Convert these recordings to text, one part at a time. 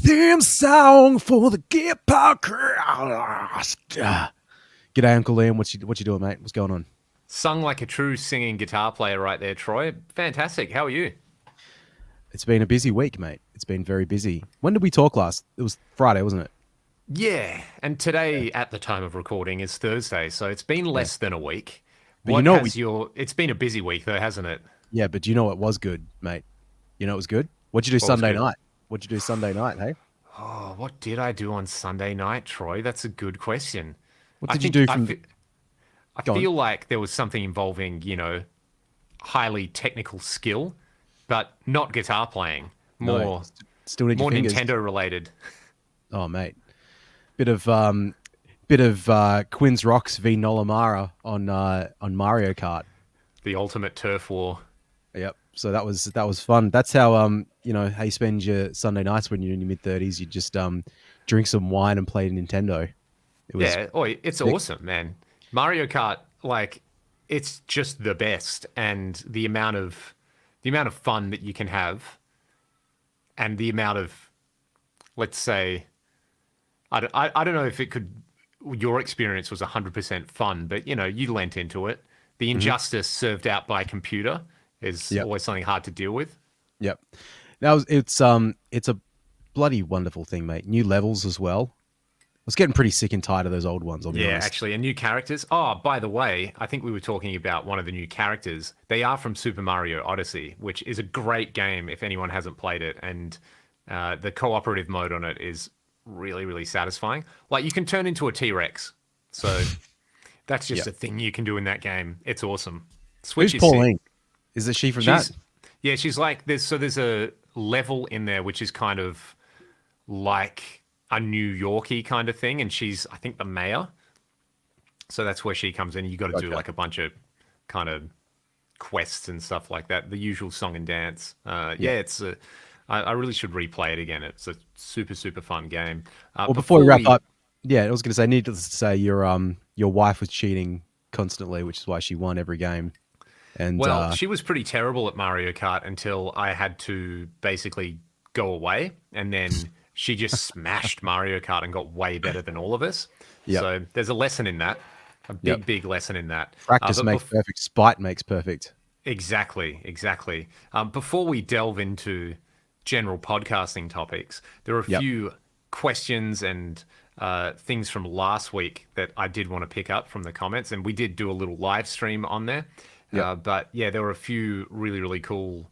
theme song for the Gear Podcast. G'day, Uncle Liam. What you doing, mate? What's going on? Sung like a true singing guitar player right there, Troy. Fantastic. How are you? It's been a busy week, mate. It's been very busy. When did we talk last? It was Friday, wasn't it? Yeah, and today, at the time of recording, is Thursday, so it's been less than a week. But It's been a busy week, though, hasn't it? Yeah, but you know what was good, mate? You know it was good? What'd you do Sunday good? night? What'd you do Sunday night, hey? Oh, what did I do on Sunday night, Troy? That's a good question. What did you do from... I feel like there was something involving, highly technical skill, but not guitar playing. More Nintendo related. Oh, mate. Bit of Quinn's Rocks v Nolamara on Mario Kart. The ultimate turf war. Yep. So that was fun. That's how how you spend your Sunday nights when you're in your mid-30s. You just drink some wine and play Nintendo. It's awesome, man. Mario Kart, it's just the best, and the amount of fun that you can have, and the amount of, let's say, I don't know if your experience was 100% fun, but you lent into it. The injustice served out by computer is always something hard to deal with. Yep. Now it's a bloody wonderful thing, mate. New levels as well. I was getting pretty sick and tired of those old ones. I'll be honest. Actually, and new characters. Oh, by the way, I think we were talking about one of the new characters. They are from Super Mario Odyssey, which is a great game if anyone hasn't played it. And the cooperative mode on it is really, really satisfying. Like, you can turn into a T-Rex. So that's just a thing you can do in that game. It's awesome. Who's Pauline? Is it she from that? Yeah, she's like, there's a level in there which is kind of like a New Yorkie kind of thing, and she's, I think, the mayor. So that's where she comes in. You got to do like a bunch of kind of quests and stuff like that. The usual song and dance. I really should replay it again. It's a super, super fun game. Well, before we wrap up, I was going to say, needless to say, your wife was cheating constantly, which is why she won every game. And she was pretty terrible at Mario Kart until I had to basically go away, and then she just smashed Mario Kart and got way better than all of us. Yep. So there's a lesson in that, a big lesson in that. Practice makes perfect. Spite makes perfect. Exactly. Before we delve into general podcasting topics, there are a few questions and things from last week that I did want to pick up from the comments, and we did do a little live stream on there. But there were a few really, really cool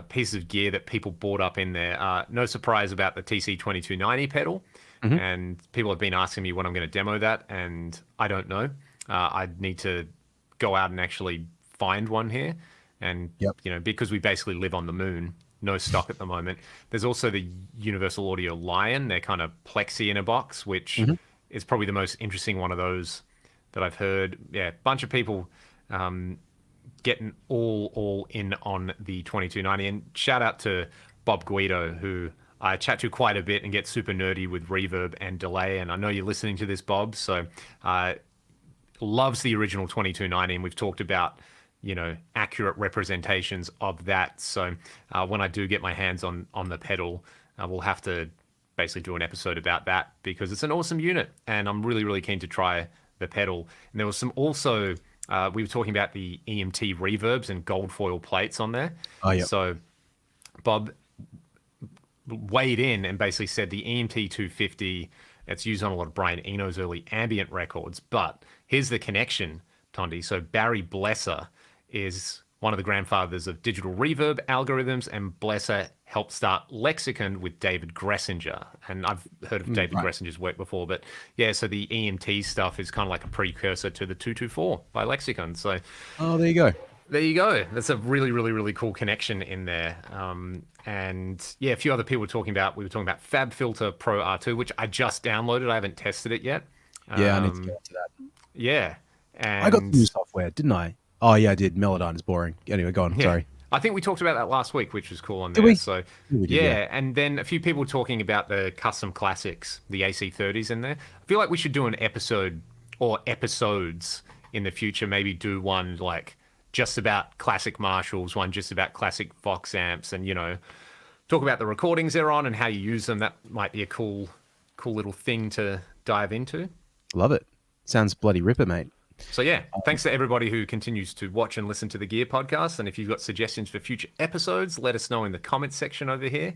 pieces of gear that people brought up in there. No surprise about the TC2290 pedal. And people have been asking me when I'm going to demo that, and I don't know. I'd need to go out and actually find one here. And, because we basically live on the moon, no stock at the moment. There's also the Universal Audio Lion. They're kind of plexi in a box, which is probably the most interesting one of those that I've heard. Yeah, a bunch of people getting all in on the 2290. And shout out to Bob Guido, who I chat to quite a bit and get super nerdy with reverb and delay. And I know you're listening to this, Bob, so loves the original 2290. And we've talked about, accurate representations of that. So when I do get my hands on the pedal, we'll have to basically do an episode about that, because it's an awesome unit and I'm really, really keen to try the pedal. And there was some also... we were talking about the EMT reverbs and gold foil plates on there. Oh, yeah. So Bob weighed in and basically said the EMT 250, it's used on a lot of Brian Eno's early ambient records. But here's the connection, Tondi. So Barry Blesser is one of the grandfathers of digital reverb algorithms, and Blesser helped start Lexicon with David Gressinger. And I've heard of David Gressinger's work before, but so the EMT stuff is kind of like a precursor to the 224 by Lexicon. So, there you go. There you go. That's a really, really, really cool connection in there. And a few other people we were talking about Fab Filter Pro R2, which I just downloaded. I haven't tested it yet. I need to get into that. Yeah. And I got the new software, didn't I? Oh, yeah, I did. Melodyne is boring. Anyway, go on. Sorry. I think we talked about that last week, which was cool on there. Did we? So, we did, and then a few people talking about the custom classics, the AC30s in there. I feel like we should do an episode or episodes in the future. Maybe do one like just about classic Marshalls, one just about classic Vox amps, and talk about the recordings they're on and how you use them. That might be a cool little thing to dive into. Love it. Sounds bloody ripper, mate. So yeah, thanks to everybody who continues to watch and listen to the Gear Podcast. And if you've got suggestions for future episodes, let us know in the comments section over here.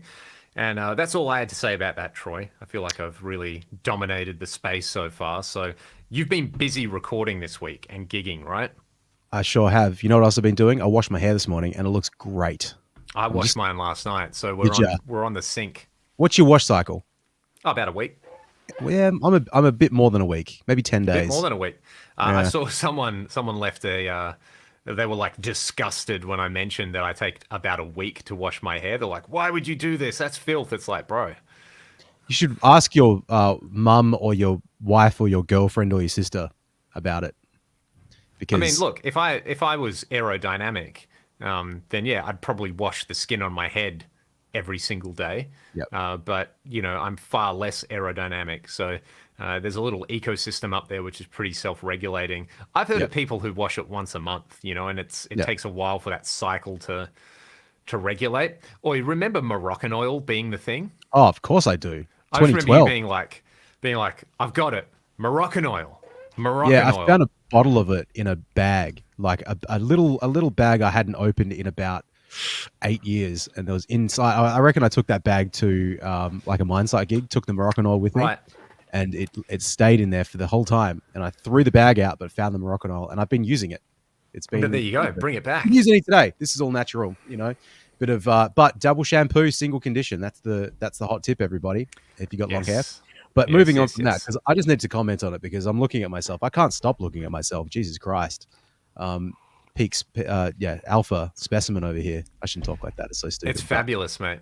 And that's all I had to say about that, Troy. I feel like I've really dominated the space so far. So you've been busy recording this week and gigging, right? I sure have. You know what else I've been doing? I washed my hair this morning and it looks great. I washed mine last night, so we're on the sync. What's your wash cycle? Oh, about a week. Well, yeah, I'm a bit more than a week, maybe 10 days. A bit more than a week. Yeah. I saw someone left a. They were like disgusted when I mentioned that I take about a week to wash my hair. They're like, "Why would you do this? That's filth." It's like, bro. You should ask your mum or your wife or your girlfriend or your sister about it. Because I mean, look, if I was aerodynamic, then yeah, I'd probably wash the skin on my head every single day. Yep. But you know, I'm far less aerodynamic, so there's a little ecosystem up there which is pretty self-regulating. I've heard of people who wash it once a month, you know, and it takes a while for that cycle to regulate. Or you remember Moroccan oil being the thing? Oh, of course I do. I just remember you being like, I've got it, Moroccan oil. Yeah, I found a bottle of it in a bag, like a little bag I hadn't opened in about 8 years, and there was inside. I reckon I took that bag to like a mine site gig, took the Moroccan oil with me, right, and it stayed in there for the whole time. And I threw the bag out, but found the Moroccan oil, and I've been using it. It's been. But there you go, bring it back. I'm using it today. This is all natural, you know. Bit of but double shampoo, single condition. That's the hot tip, everybody. If you got long hair. But moving on from that, because I just need to comment on it because I'm looking at myself. I can't stop looking at myself. Jesus Christ. Peaks, alpha specimen over here. I shouldn't talk like that. It's so stupid. It's fabulous, mate.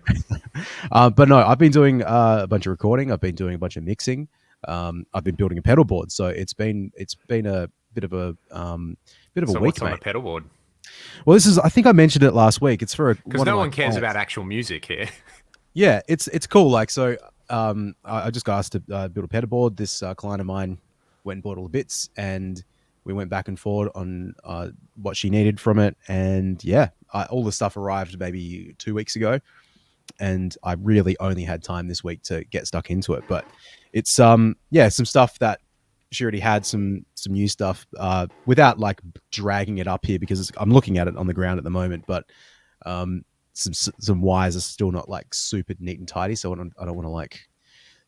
But no, I've been doing a bunch of recording. I've been doing a bunch of mixing. I've been building a pedal board. So it's been a bit of a week. What's on a pedal board? Well, I think I mentioned it last week. It's for because no one cares about actual music here. Yeah, it's cool. Like, so I just got asked to build a pedal board. This client of mine went and bought all the bits, and we went back and forth on what she needed from it. And yeah, all the stuff arrived maybe 2 weeks ago, and I really only had time this week to get stuck into it. But it's some stuff that she already had, some new stuff without like dragging it up here because I'm looking at it on the ground at the moment. But some wires are still not like super neat and tidy, so I don't want to like,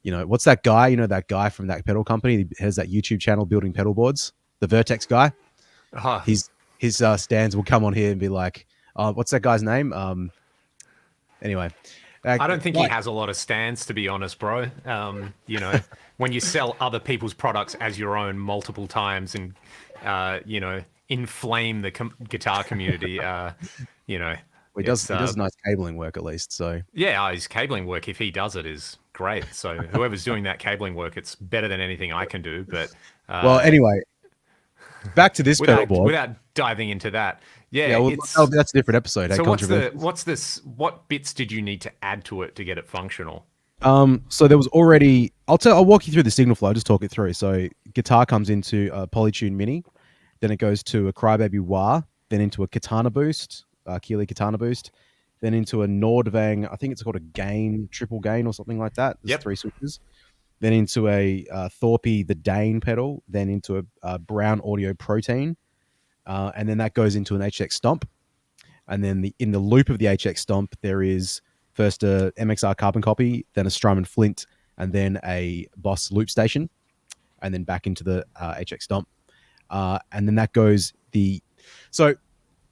you know, what's that guy? You know, that guy from that pedal company, he has that YouTube channel building pedal boards, the Vertex guy. His stands will come on here and be like, what's that guy's name? Anyway, I don't think he has a lot of stands, to be honest, bro. You know, when you sell other people's products as your own multiple times and you know, inflame the guitar community, you know. Well, he does nice cabling work at least. So yeah, his cabling work, if he does it, is great. So whoever's doing that cabling work, it's better than anything I can do. But well, anyway, back to this pedal board. Without diving into that, that's a different episode. So what bits did you need to add to it to get it functional? So there was already. I'll walk you through the signal flow. I'll just talk it through. So guitar comes into a Polytune Mini, then it goes to a Crybaby Wah, then into a Katana Boost. Keeley Katana Boost, then into a Nordvang, I think it's called a gain, triple gain or something like that. There's 3 switches. Then into a Thorpe, the Dane pedal, then into a Brown Audio Protein, and then that goes into an HX Stomp. And then in the loop of the HX Stomp, there is first a MXR Carbon Copy, then a Strymon Flint, and then a Boss Loop Station, and then back into the HX Stomp. And then that goes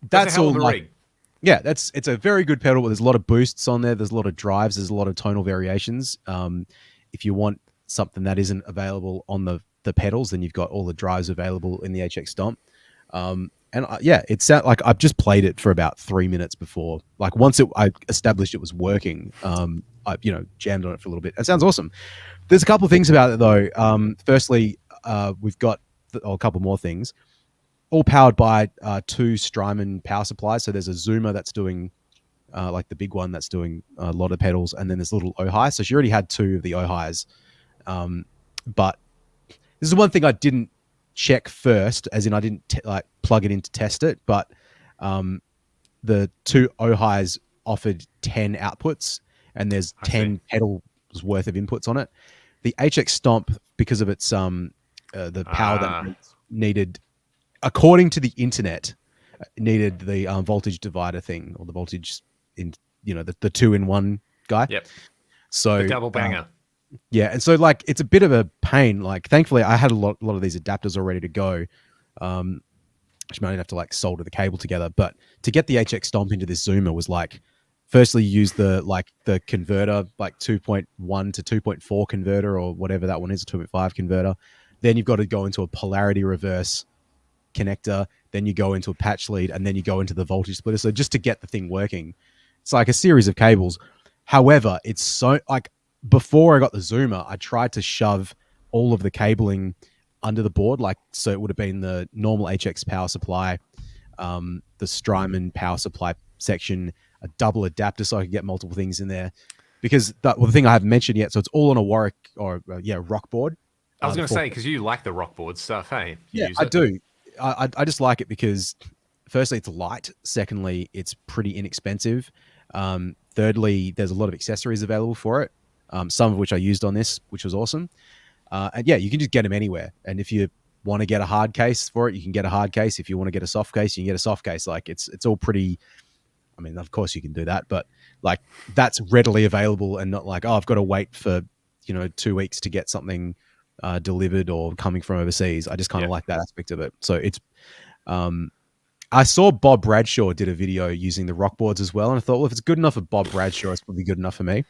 that's all like, rig. Yeah, it's a very good pedal. There's a lot of boosts on there. There's a lot of drives. There's a lot of tonal variations. If you want something that isn't available on the pedals, then you've got all the drives available in the HX Stomp. It sounds like I've just played it for about 3 minutes before. Like once I established it was working, I jammed on it for a little bit. It sounds awesome. There's a couple of things about it though. Firstly, we've got a couple more things. All powered by 2 Strymon power supplies. So there's a Zoomer that's doing like the big one that's doing a lot of pedals, and then there's a little Ohio. So she already had 2 of the Ohio's. But this is one thing I didn't check first, as in I didn't plug it in to test it. But the 2 Ohio's offered 10 outputs, and there's I see. 10 pedals worth of inputs on it. The HX Stomp, because of its the power that Ah, it needed, according to the internet, needed the voltage divider thing, or the voltage in, the two-in-one guy. yep. The So double banger. yeah, and so like it's a bit of a pain. Like thankfully, I had a lot of these adapters all ready to go. Um, which might have to like solder the cable together. But to get the HX Stomp into this Zoomer was like, firstly, you use the converter, like 2.1 to 2.4 converter or whatever that one is, a 2.5 converter. Then you've got to go into a polarity reverse connector. Then you go into a patch lead, and then you go into the voltage splitter. So just to get the thing working, it's like a series of cables. However, it's so like before I got the Zoomer, I tried to shove all of the cabling under the board, like so it would have been the normal HX power supply, the Strymon power supply section, a double adapter so I could get multiple things in there. Because the thing I haven't mentioned yet, so it's all on a Warwick or rock board. I was The going to four. say, because you like the rockboard stuff, hey? You Yeah, use I it? do. I just like it because, firstly, it's light. Secondly, it's pretty inexpensive. Thirdly, there's a lot of accessories available for it. Some of which I used on this, which was awesome. And yeah, you can just get them anywhere. And if you want to get a hard case for it, you can get a hard case. If you want to get a soft case, you can get a soft case. Like it's all pretty. I mean, of course you can do that, but like that's readily available and not like, oh, I've got to wait for 2 weeks to get something delivered or coming from overseas. I just kind of Yep. like that aspect of it. So it's um, I saw Bob Bradshaw did a video using the rock boards as well, and I thought, well, if it's good enough for Bob Bradshaw, it's probably good enough for me.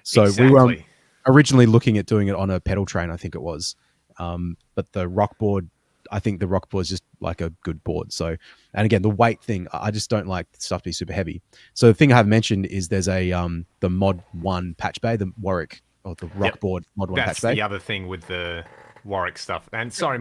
So we were Exactly. originally looking at doing it on a pedal train, I think it was. But the rock board, I think the rock board is just like a good board. So, and again, the weight thing, I just don't like stuff to be super heavy. So the thing I have mentioned is there's a the Mod One patch bay, the Warwick or the rock Yep. board Mod One patch That's bay. the other thing with the Warwick stuff. And sorry,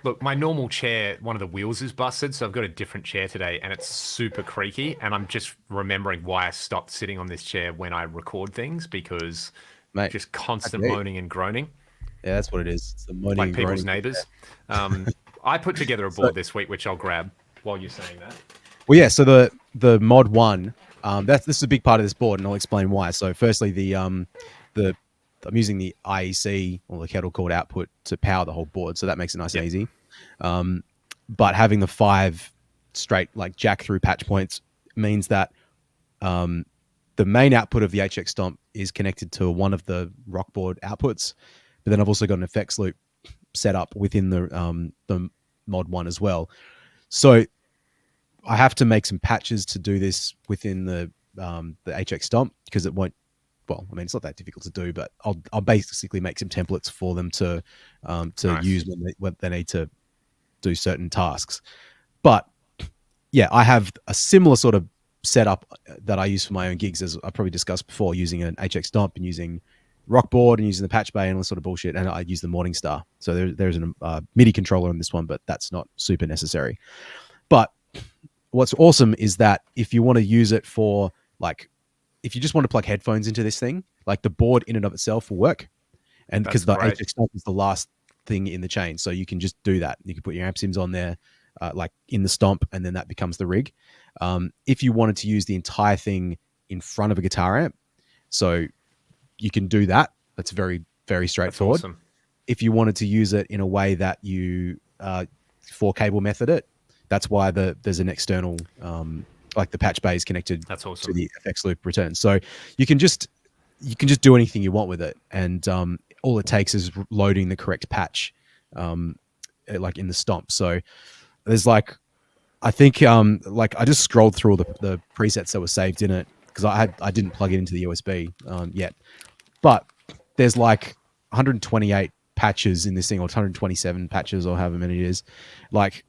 look, my normal chair, one of the wheels is busted, so I've got a different chair today, and it's super creaky. And I'm just remembering why I stopped sitting on this chair when I record things, because Mate, just I constant get you. moaning and groaning, Yeah, that's what it is. It's the moaning like and people's groaning. neighbors. I put together a So, board this week, which I'll grab while you're saying that. well, yeah. So the Mod One, this is a big part of this board, and I'll explain why. So, firstly, the I'm using the IEC or the kettle cord output to power the whole board, so that makes it nice and Yep, easy. But having the 5 straight like jack through patch points means that um, the main output of the HX Stomp is connected to one of the rock board outputs, but then I've also got an effects loop set up within the Mod One as well. So I have to make some patches to do this within the HX Stomp because it won't. Well, I mean, it's not that difficult to do, but I'll basically make some templates for them to nice. use when they need to do certain tasks. But yeah, I have a similar sort of setup that I use for my own gigs, as I probably discussed before, using an HX Stomp and using Rockboard and using the patch bay and all this sort of bullshit. And I use the Morningstar. So there's a MIDI controller in this one, but that's not super necessary. But what's awesome is that if you want to use it for like, if you just want to plug headphones into this thing, like the board in and of itself will work. And because That's the great. HX Stomp is the last thing in the chain, so you can just do that. You can put your amp sims on there, like in the Stomp, and then that becomes the rig. If you wanted to use the entire thing in front of a guitar amp, so you can do that. That's very, very That's straightforward. awesome. If you wanted to use it in a way that you 4 cable method it, that's why there's an external like the patch bay is connected That's to awesome. the FX loop return. So you can just do anything you want with it, and all it takes is loading the correct patch, like in the Stomp. So there's like, I think like I just scrolled through all the presets that were saved in it because I didn't plug it into the USB yet, but there's like 128 patches in this thing, or 127 patches, or however many it is. Like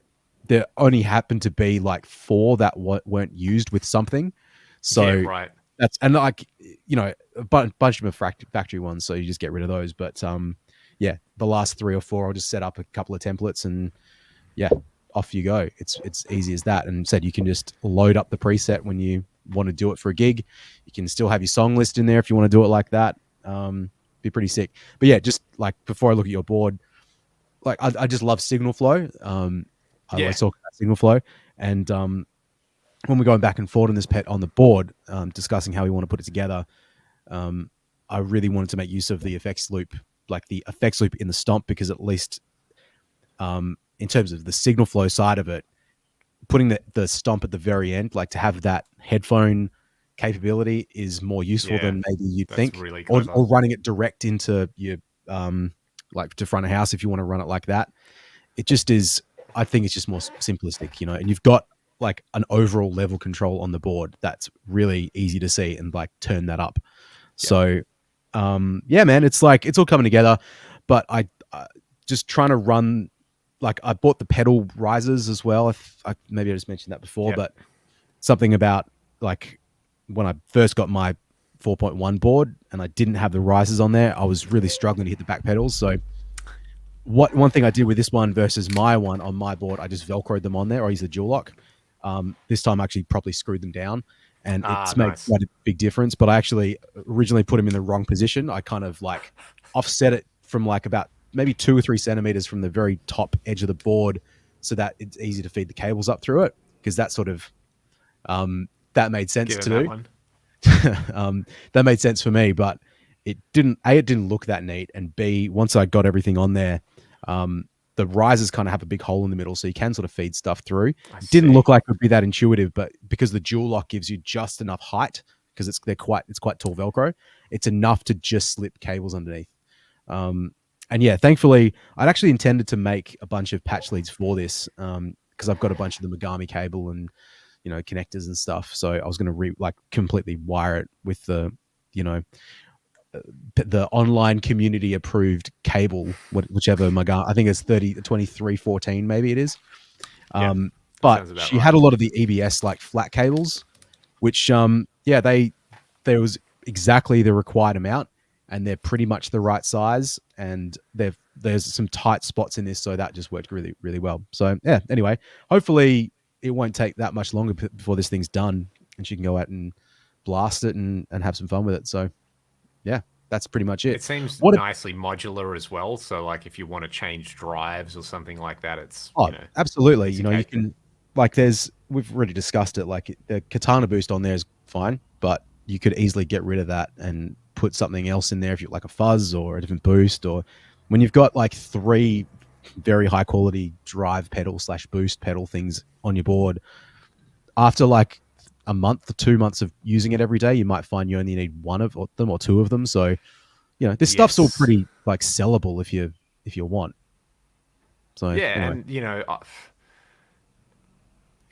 there only happened to be like 4 that weren't used with something. Yeah, So right. that's, and like, a bunch of them are factory ones, so you just get rid of those. But yeah, the last 3 or 4, I'll just set up a couple of templates, and yeah, off you go. It's easy as that. And said you can just load up the preset when you want to do it for a gig. You can still have your song list in there if you want to do it like that. Be pretty sick. But yeah, just like before I look at your board, like I just love signal flow. I Yeah. always talk about signal flow, and when we're going back and forth on this pet on the board, discussing how we want to put it together, um, I really wanted to make use of the effects loop, like the effects loop in the stomp, because at least in terms of the signal flow side of it, putting the stomp at the very end, like to have that headphone capability, is more useful Yeah, than maybe you'd that's think, really clever. or running it direct into your like to front of house if you want to run it like that. It just is. I think it's just more simplistic, and you've got like an overall level control on the board that's really easy to see and like turn that up. Yep. So, yeah, man, it's like it's all coming together. But I just trying to run. Like I bought the pedal risers as well. Maybe I just mentioned that before, Yep. but something about like when I first got my 4.1 board and I didn't have the risers on there, I was really struggling to hit the back pedals. So one thing I did with this one versus my one on my board, I just velcroed them on there. I used the dual lock. This time I actually properly screwed them down, and Ah, it's made nice. quite a big difference. But I actually originally put them in the wrong position. I kind of like offset it from like about maybe 2 or 3 centimeters from the very top edge of the board, so that it's easy to feed the cables up through it. Because that sort of that made sense Given to that do. one. That made sense for me, but it didn't. A, it didn't look that neat, and B, once I got everything on there, the risers kind of have a big hole in the middle, so you can sort of feed stuff through. I It didn't see. look like it would be that intuitive, but because the dual lock gives you just enough height, because it's quite tall Velcro, it's enough to just slip cables underneath. Um, and yeah, thankfully, I'd actually intended to make a bunch of patch leads for this, because I've got a bunch of the Megami cable and connectors and stuff. So I was going to like completely wire it with the you know the online community approved cable, whichever Megami. I think it's 2314, maybe it is. Yep. That But sounds about she right. had a lot of the EBS like flat cables, which yeah, there was exactly the required amount, and they're pretty much the right size, and there's some tight spots in this, so that just worked really really well. So yeah, anyway, hopefully it won't take that much longer before this thing's done and she can go out and blast it and have some fun with it. So yeah, that's pretty much it. It seems What nicely modular as well. So, like, if you want to change drives or something like that, it's, Oh, absolutely. easy You cake. can like we've already discussed it. Like the katana boost on there is fine, but you could easily get rid of that and put something else in there if you like a fuzz or a different boost. Or when you've got like 3 very high quality drive pedal slash boost pedal things on your board, after like a month or 2 months of using it every day, you might find you only need one of them or two of them. So this stuff's all Yes. pretty like sellable if you want. So Yeah. anyway, And,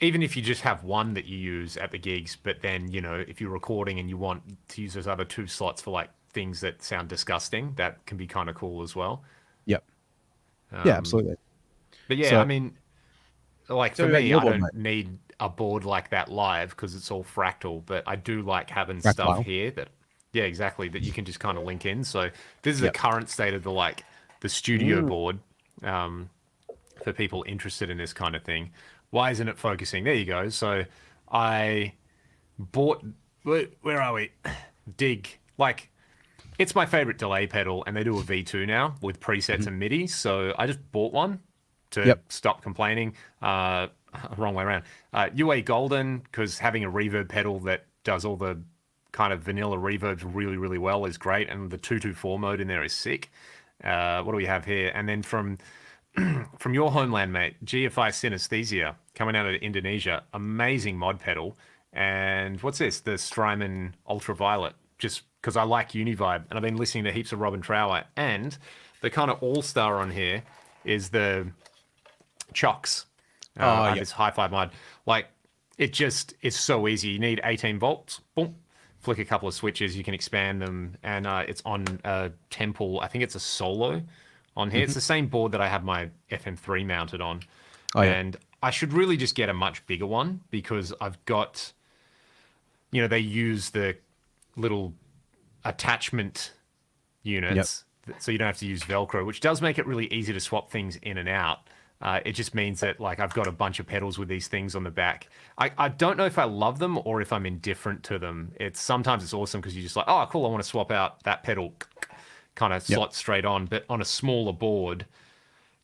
even if you just have one that you use at the gigs, but then, if you're recording and you want to use those other 2 slots for like things that sound disgusting, that can be kind of cool as well. yep, yeah, Um, absolutely. but yeah, I So mean, like tell for me about me, your I board, mate. don't need a board like that live because it's all fractal, but I do like having stuff Tactile. here that, yeah, exactly, that you can just kind of link in. So this is a Yep. current state of the studio Mm. board, um, for people interested in this kind of thing. Why isn't it focusing? There you go. So I bought, where are we? Dig. Like, it's my favorite delay pedal, and they do a V2 now with presets Mhm. and MIDI. So I just bought one to Yep. stop complaining. Wrong way around. UA Golden, because having a reverb pedal that does all the kind of vanilla reverbs really, really well is great, and the 224 mode in there is sick. What do we have here? And then from your homeland, mate, GFI Synesthesia coming out of Indonesia, amazing mod pedal. And what's this? The Strymon Ultraviolet, just because I like Univibe, and I've been listening to heaps of Robin Trower. And the kind of all star on here is the Chocks. Oh, I have yep. this hi-fi mod. Like, it just is so easy. You need 18 volts. Boom. Flick a couple of switches. You can expand them, and it's on Temple. I think it's a Solo on here. It's Mhm. the same board that I have my FM3 mounted on, Oh, yep. and I should really just get a much bigger one because I've got, they use the little attachment Yep. units, so you don't have to use Velcro, which does make it really easy to swap things in and out. It just means that like I've got a bunch of pedals with these things on the back. I don't know if I love them or if I'm indifferent to them. Sometimes it's awesome because you're just like, oh cool, I want to swap out that pedal, kind of Yep. slot straight on. But on a smaller board,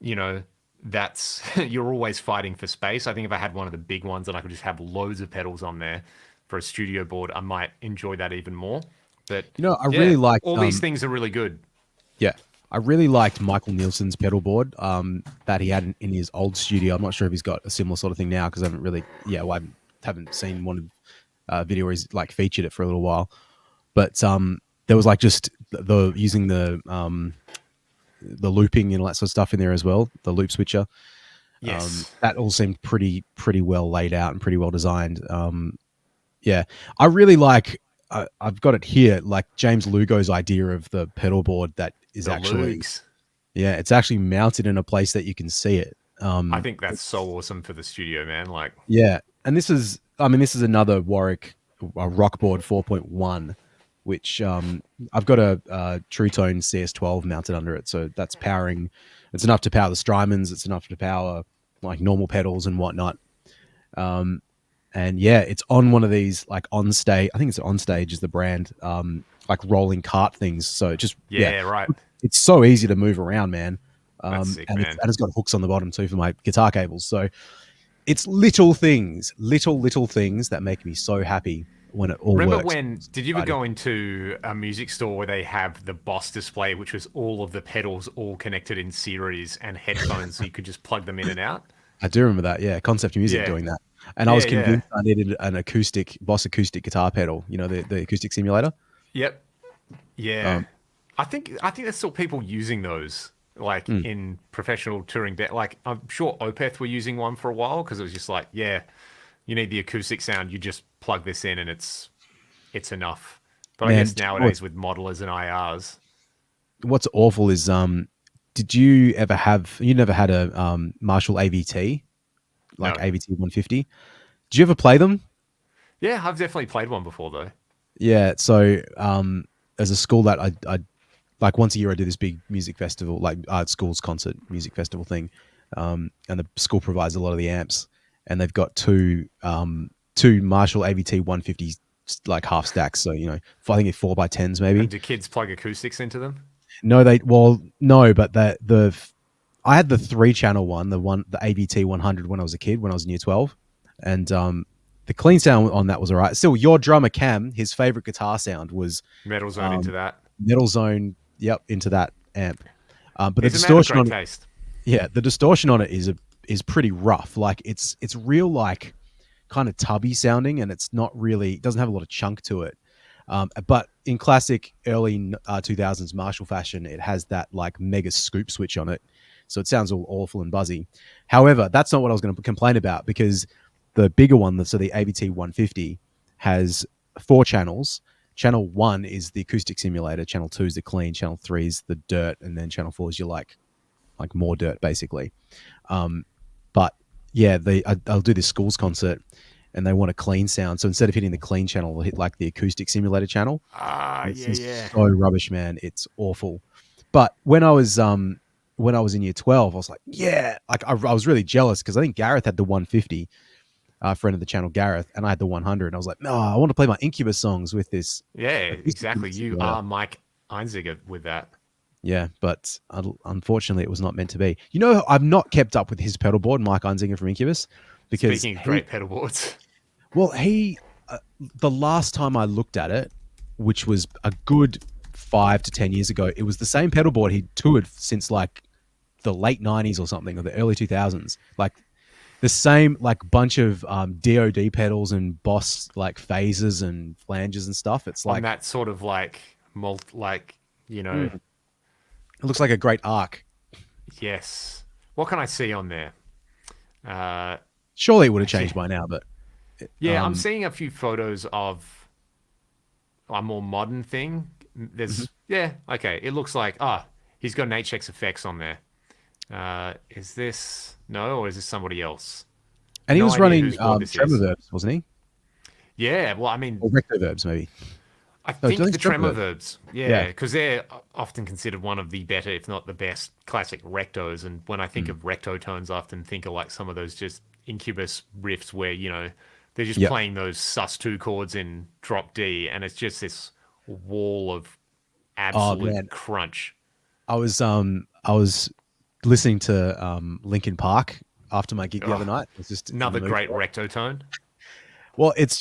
you know, that's you're always fighting for space. I think if I had one of the big ones and I could just have loads of pedals on there for a studio board, I might enjoy that even more. But You know, I yeah, really liked all these things are really good. yeah, I really liked Michael Nielsen's pedal board that he had in his old studio. I'm not sure if he's got a similar sort of thing now because I haven't really, well, I haven't seen one of video where he's like featured it for a little while. But there was like just the using the looping and all that sort of stuff in there as well, the loop switcher. Yes, That all seemed pretty well laid out and pretty well designed. Yeah, I really like. I've got it here, like James Lugo's idea of the pedal board that is the actually, Lugs. it's actually mounted in a place that you can see it. I think that's so awesome for the studio, man. Like, Yeah, and this is another Warwick Rockboard 4.1, which I've got a True Tone CS12 mounted under it, so that's powering. It's enough to power the Strymons. It's enough to power like normal pedals and whatnot. And yeah, it's on one of these like on stage. I think it's on stage is the brand, like rolling cart things. So it just yeah, right. it's so easy to move around, man. That's sick, And man. it's got hooks on the bottom too for my guitar cables. So it's little things, little things that make me so happy when it all Remember works. when, It's did you ever exciting. go into a music store where they have the Boss display, which was all of the pedals all connected in series and headphones so you could just plug them in and out? I do remember that. Yeah, Concept Music Yeah. doing that, and I Yeah, was yeah. convinced I needed an acoustic Boss acoustic guitar pedal. You know, the acoustic simulator. Yep. Yeah. Um, I think there's still people using those like mm, in professional touring like I'm sure Opeth were using one for a while because it was just like, yeah, you need the acoustic sound, you just plug this in and it's enough. But I man, guess do you know nowadays with modelers and IRs, what's awful is did you ever have? You never had a Marshall AVT like no. AVT 150? Did you ever play them? Yeah, I've definitely played one before though. Yeah. So as a school that I like once a year I do this big music festival, like art schools concert music festival thing, and the school provides a lot of the amps, and they've got two Marshall AVT 150 like half stacks. So I think it's 4x10s And maybe. do kids plug acoustics into them? No, no, but the I had the 3 channel one, the AVT 100 when I was a kid, when I was in year 12, and the clean sound on that was all right. Still, your drummer Cam, his favorite guitar sound was Metal Zone into um, that. Metal Zone. Yep, into that amp. But the He's a man of distortion great on it, taste. yeah, the distortion on it is pretty rough. Like it's real like kind of tubby sounding, and it's not really, it doesn't have a lot of chunk to it. But in classic early 2000s Marshall fashion, it has that like mega scoop switch on it, so it sounds all awful and buzzy. However, that's not what I was going to complain about, because the bigger one, so the ABT 150, has 4 channels. Channel 1 is the acoustic simulator. Channel 2 is the clean. Channel 3 is the dirt, and then Channel 4 is your like more dirt basically. But yeah, I'll do this schools concert, and they want a clean sound. So instead of hitting the clean channel, they'll hit like the acoustic simulator channel. Ah, And it's yeah, yeah. just so rubbish, man. It's awful. But when I was in year 12, I was like, yeah, like I was really jealous because I think Gareth had the 150, friend of the channel, Gareth, and I had the 100. And I was like, no, I want to play my Incubus songs with this Yeah, acoustic exactly. You simulator. are Mike Einziger with that. Yeah, but unfortunately, it was not meant to be. I've not kept up with his pedal board, Mike Einzinger from Incubus, because Speaking of great pedal boards, he, the last time I looked at it, which was a good 5 to 10 years ago, it was the same pedal board he toured since like the late 90s or something, or the early 2000s. Like the same like bunch of DOD pedals and Boss like phases and flanges and stuff. It's on like, that sort of like like, it looks like a great arc. yes. What can I see on there? Uh, Surely it would have actually, changed by now, but yeah, I'm um, seeing a few photos of a more modern thing. mhm. Yeah, okay. It looks like, he's got an HX effects on there. Is this, no, or is this somebody else? And he No was idea running whose board this tremor is. verbs, wasn't he? Yeah, well, I mean, Or recto verbs, maybe. I No, I think think it's the tremor tremor verbs. verbs, Yeah. yeah, because they're often considered one of the better, if not the best, classic rectos. And when I think Mm. of recto tones, I often think of like some of those just Incubus riffs where, they're just Yep. playing those sus2 chords in drop D, and it's just this wall of Oh absolute man, crunch. I was listening to Linkin Park after my gig the other Oh, night. I was just in the another mood great for it. rectotone. Well, it's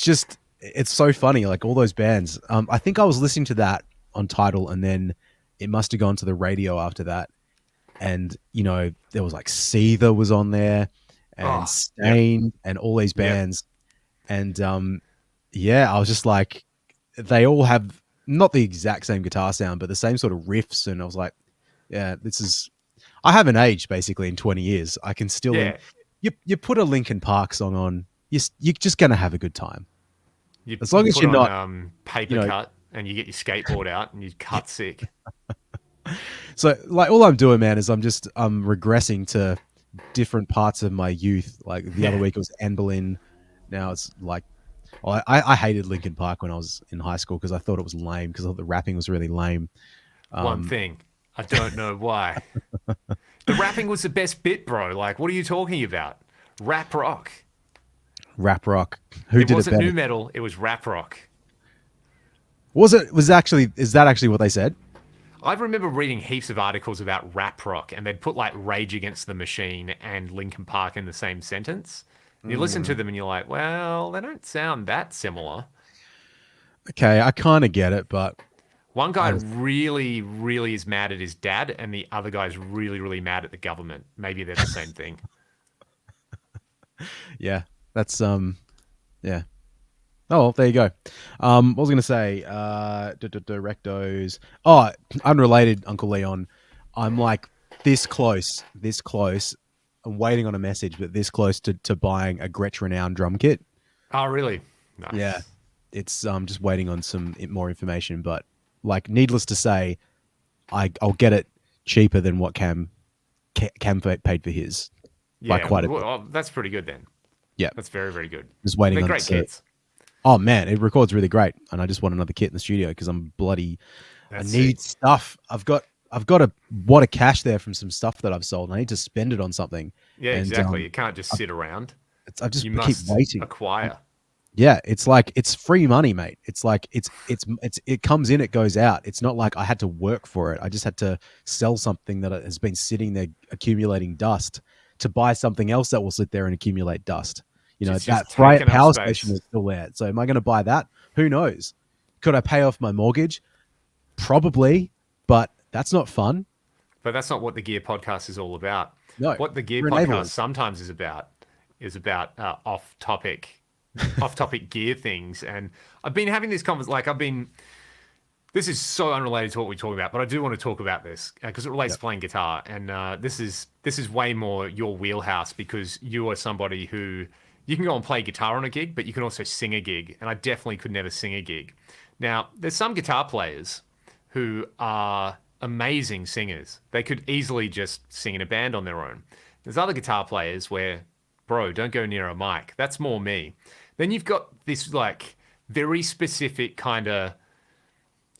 so funny. Like all those bands. I think I was listening to that on Tidal, and then it must have gone to the radio after that. And there was like Seether was on there, and Oh, yep, Stain, and all these yep. bands. And yeah, I was just like, they all have not the exact same guitar sound, but the same sort of riffs. And I was like, yeah, this is. I haven't aged basically in 20 years. I can still Yeah, you put a Linkin Park song on, you're just gonna have a good time you as you long as put you're on not, you paper know. cut and you get your skateboard out and you cut sick. So like all I'm doing, man, is I'm regressing to different parts of my youth. Like the other Yeah. week it was Anne Boleyn. Now it's like, well, I hated Linkin Park when I was in high school because I thought it was lame because I thought the rapping was really lame. One Um, thing, I don't know why. The rapping was the best bit, bro. Like, what are you talking about? Rap rock. Rap rock. Who It did it wasn't better? new metal, it was rap rock. Is that actually what they said? I remember reading heaps of articles about rap rock, and they'd put like Rage Against the Machine and Linkin Park in the same sentence. And you listen to Mm, them and you're like, well, they don't sound that similar. okay, I kind of get it, but One guy I just really, really is mad at his dad, and the other guy's really, really mad at the government. Maybe they're the same thing. yeah, that's yeah. Oh, well, there you go. What was I going to say? Rectos. Oh, unrelated, Uncle Leon. I'm like this close. I'm waiting on a message, but this close to buying a Gretsch Renown drum kit. Oh, really? Yeah, Nice. it's just waiting on some more information. But like, needless to say, I'll get it cheaper than what Cam paid for his by Yeah, quite a bit. well, that's pretty good then. Yeah, That's very, very good. just They're waiting on great to. kits. Oh man, it records really great, and I just want another kit in the studio because I That's sick. need stuff. I've got a wad of cash there from some stuff that I've sold. And I need to spend it on something, Yeah, and exactly. You can't just sit around. I You just keep must waiting. acquire. Yeah, it's like it's free money, mate. It's like it comes in, it goes out. It's not like I had to work for it. I just had to sell something that has been sitting there accumulating dust to buy something else that will sit there and accumulate dust. It's That just taking up power station space. is still there. So am I going to buy that? Who knows? Could I pay off my mortgage? Probably, but that's not fun. But that's not what the Gear Podcast is all about. No, What the Gear we're Podcast enablers. sometimes is about off-topic gear things. And I've been having this conversation. Like I've been. This is so unrelated to what we're talking about, but I do want to talk about this because it relates Yep. to playing guitar, and this is way more your wheelhouse because you are somebody who you can go and play guitar on a gig, but you can also sing a gig, and I definitely could never sing a gig. Now, there's some guitar players who are amazing singers. They could easily just sing in a band on their own. There's other guitar players where, bro, don't go near a mic. That's more me. Then you've got this like very specific kind of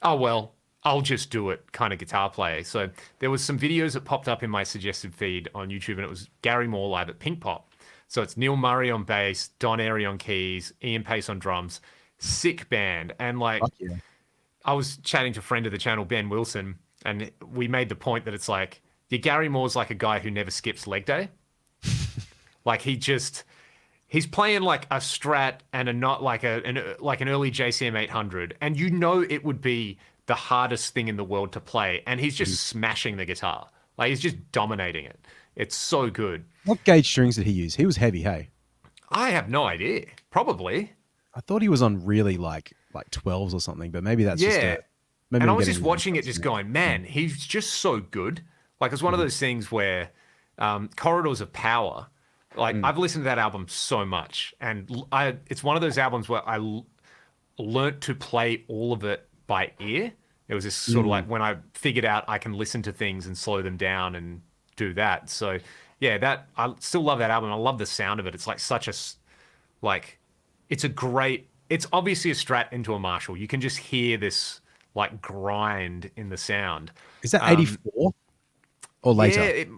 oh well, I'll just do it kind of guitar player. So there was some videos that popped up in my suggested feed on YouTube, and it was Gary Moore live at Pink Pop. So it's Neil Murray on bass, Don Airy on keys, Ian Pace on drums. Sick band. And like Fuck yeah. I was chatting to a friend of the channel, Ben Wilson, and we made the point that it's like, yeah, Gary Moore's like a guy who never skips leg day. Like he's playing like a Strat and a not like an early JCM 800, and you know it would be the hardest thing in the world to play, and he's just smashing the guitar. Like he's just dominating it. It's so good. What gauge strings did he use? He was heavy, hey. I have no idea. Probably. I thought he was on really like 12s or something, but maybe that's just Yeah. a maybe And I I'm was getting just the wrong watching it, just person. going, man, he's just so good. Like it's one of those things where Corridors of Power. Like Mm. I've listened to that album so much, and it's one of those albums where learnt to play all of it by ear. It was just sort of Mm. like when I figured out I can listen to things and slow them down and do that. So yeah, that I still love that album. I love the sound of it. It's like such a like it's a great. It's obviously a Strat into a Marshall. You can just hear this like grind in the sound. Is that Um, 84 or yeah, later?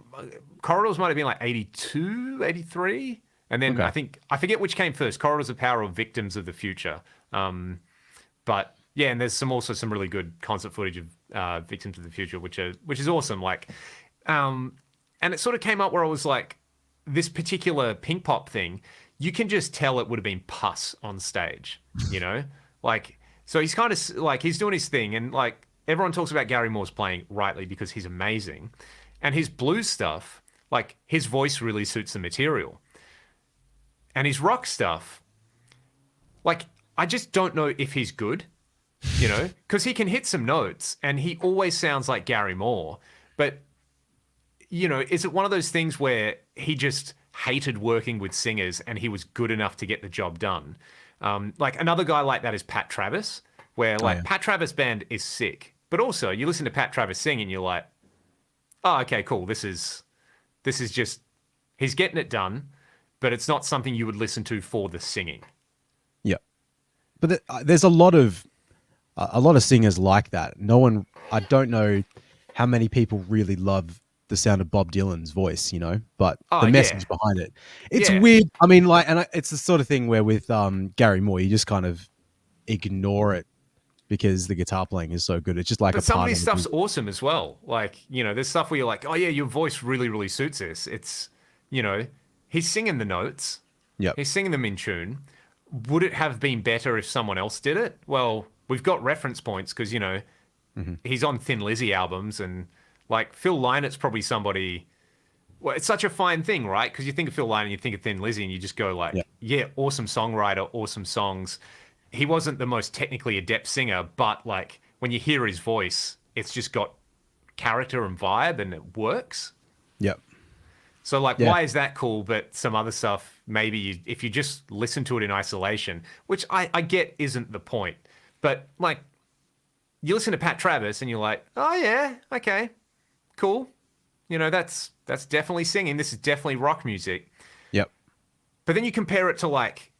Corridors might have been like 82, 83. And then Okay. I forget which came first, Corridors of Power or Victims of the Future. But yeah, and there's also some really good concert footage of Victims of the Future, which is awesome. Like, and it sort of came up where I was like, this particular Pink Pop thing, you can just tell it would have been pus on stage, you know? Like, so he's kind of like, he's doing his thing, and like, everyone talks about Gary Moore's playing rightly because he's amazing. And his blues stuff, like, his voice really suits the material. And his rock stuff, like, I just don't know if he's good, you know? Because he can hit some notes, and he always sounds like Gary Moore. But, you know, is it one of those things where he just hated working with singers and he was good enough to get the job done? Like, another guy like that is Pat Travis, where, like, Pat Travis Band is sick. But also, you listen to Pat Travis sing and you're like, oh, okay, cool. This is just, he's getting it done, but it's not something you would listen to for the singing. Yeah. But there's a lot of singers like that. No one, I don't know how many people really love the sound of Bob Dylan's voice, you know, but the message behind it, it's weird. I mean, like, and it's the sort of thing where with Gary Moore, you just kind of ignore it because the guitar playing is so good. It's just like but some of his stuff's awesome as well. Like, you know, there's stuff where you're like, oh yeah, your voice really, really suits this. It's, you know, he's singing the notes. Yeah. He's singing them in tune. Would it have been better if someone else did it? Well, we've got reference points because, you know, he's on Thin Lizzy albums, and like Phil Lynott's probably somebody. Well, it's such a fine thing, right? Because you think of Phil Lynott and you think of Thin Lizzy and you just go like, yeah, awesome songwriter, awesome songs. He wasn't the most technically adept singer, but like when you hear his voice, it's just got character and vibe and it works. Yep. So like, why is that cool? But some other stuff, maybe if you just listen to it in isolation, which I get isn't the point. But like, you listen to Pat Travis and you're like, oh yeah, okay, cool. You know, that's definitely singing. This is definitely rock music. Yep. But then you compare it to like,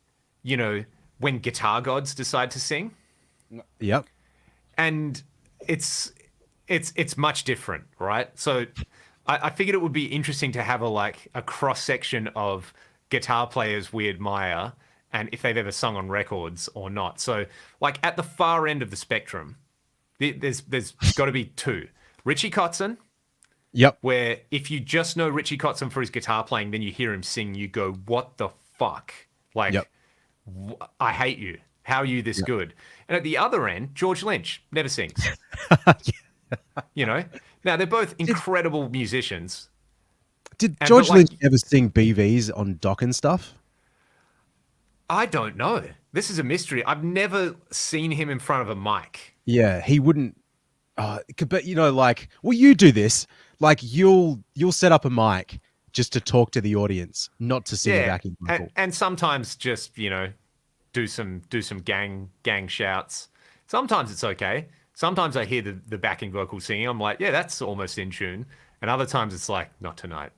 you know, when guitar gods decide to sing. Yep. And it's much different, right? So I figured it would be interesting to have a cross section of guitar players we admire and if they've ever sung on records or not. So like at the far end of the spectrum, there's got to be two. Richie Kotzen. Yep. Where if you just know Richie Kotzen for his guitar playing, then you hear him sing, you go, what the fuck? Like, I hate you. How are you this good? And at the other end, George Lynch never sings. You know? Now, they're both incredible musicians. Did George Lynch ever sing BVs on Doc and stuff? I don't know. This is a mystery. I've never seen him in front of a mic. Yeah, he wouldn't. But, you know, like, well, you do this. Like, you'll set up a mic just to talk to the audience, not to sing a backing vocal. And sometimes just, you know, do some gang shouts. Sometimes it's okay. Sometimes I hear the backing vocal singing. I'm like, yeah, that's almost in tune. And other times it's like, not tonight.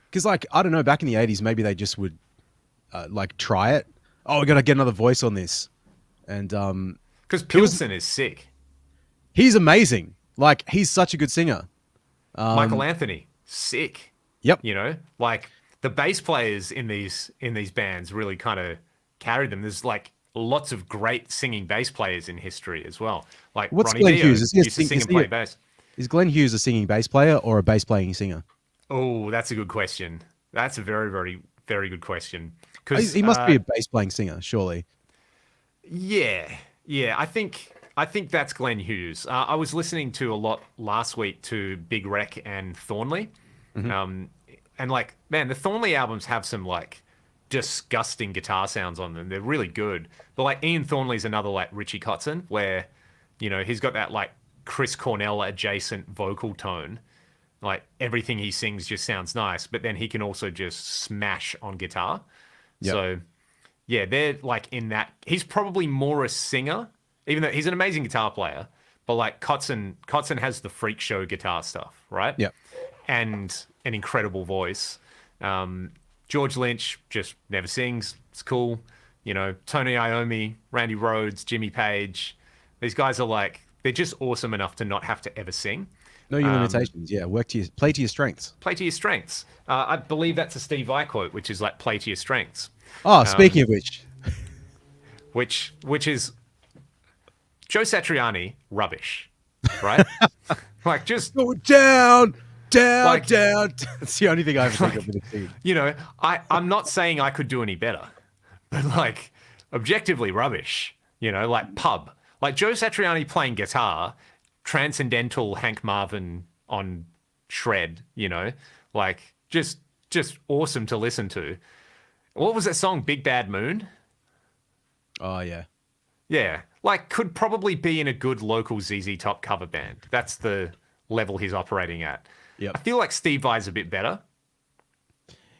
Because, like, I don't know, back in the 80s, maybe they just would, like, try it. Oh, we got to get another voice on this. And, because Pilsen is sick. He's amazing. Like, he's such a good singer. Michael Anthony, sick. Yep. You know, like the bass players in these bands really kind of carried them. There's like lots of great singing bass players in history as well. Like what's Ronnie Glenn Dio Hughes? used to sing and play bass. Is Glenn Hughes a singing bass player or a bass playing singer? Oh, that's a good question. That's a very, very, very good question. Because he must be a bass playing singer, surely. Yeah. I think that's Glenn Hughes. I was listening to a lot last week to Big Wreck and Thornley. And like, man, the Thornley albums have some like disgusting guitar sounds on them. They're really good. But like Ian Thornley's another like Richie Kotzen where, you know, he's got that like Chris Cornell adjacent vocal tone. Like everything he sings just sounds nice, but then he can also just smash on guitar. Yep. So yeah, they're like in that. He's probably more a singer, even though he's an amazing guitar player. But like Kotzen has the freak show guitar stuff, right? Yeah. And an incredible voice. George Lynch just never sings. It's cool. You know, Tony Iommi, Randy Rhoads, Jimmy Page. These guys are like, they're just awesome enough to not have to ever sing. Know your limitations. Yeah, play to your strengths. Play to your strengths. I believe that's a Steve Vai quote, which is like, play to your strengths. Oh, speaking of which. Which is Joe Satriani, rubbish, right? Like just go down. down, Like, down. It's the only thing I ever think of with the singing. you know, I'm not saying I could do any better, but like objectively rubbish, you know, like pub. Like Joe Satriani playing guitar, transcendental Hank Marvin on shred, you know, like just awesome to listen to. What was that song, Big Bad Moon? Oh yeah. Yeah, like could probably be in a good local ZZ Top cover band. That's the level he's operating at. Yep. I feel like Steve Vai's a bit better.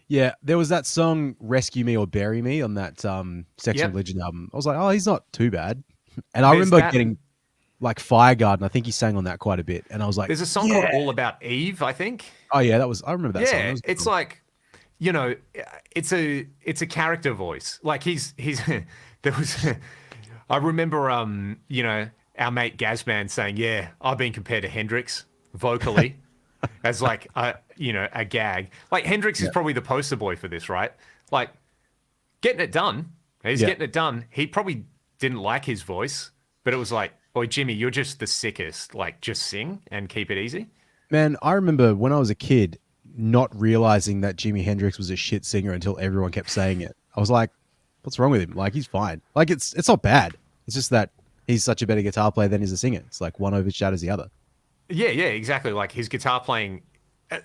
Yeah, there was that song "Rescue Me or Bury Me" on that Sex and Yep, Religion album. I was like, oh, he's not too bad. And I there's remember that. getting like Fire Garden. I think he sang on that quite a bit, and I was like, There's a song called yeah. All About Eve, I think. Oh yeah, that was. I remember that song. That Yeah, was it's cool. like, you know, it's a character voice. Like he's there was I remember you know, our mate Gazman saying, "Yeah, I've been compared to Hendrix vocally." As like a you know a gag. Like Hendrix is Yeah, probably the poster boy for this, right? Like getting it done. He's yeah. getting it done. He probably didn't like his voice, but it was like, "Boy, Jimmy, you're just the sickest. Like just sing and keep it easy." Man, I remember when I was a kid not realizing that Jimi Hendrix was a shit singer until everyone kept saying it. I was like, what's wrong with him? Like he's fine. Like it's not bad. It's just that he's such a better guitar player than he's a singer. It's like one overshadows the other. Yeah, yeah, exactly. Like his guitar playing.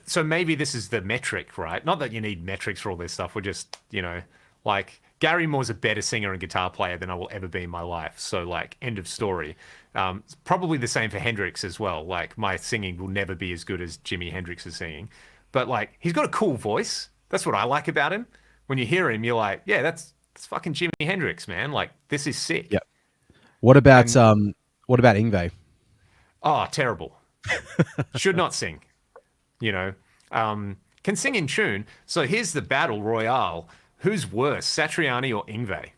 So maybe this is the metric, right? Not that you need metrics for all this stuff. We're just, you know, like Gary Moore's a better singer and guitar player than I will ever be in my life. So, like, end of story. It's probably the same for Hendrix as well. Like, my singing will never be as good as Jimi Hendrix's singing. But, like, he's got a cool voice. That's what I like about him. When you hear him, you're like, yeah, that's fucking Jimi Hendrix, man. Like, this is sick. Yeah. What about And, Ingve? oh, terrible. Should not sing. You know, can sing in tune. So here's the battle royale. Who's worse, Satriani or Ingve?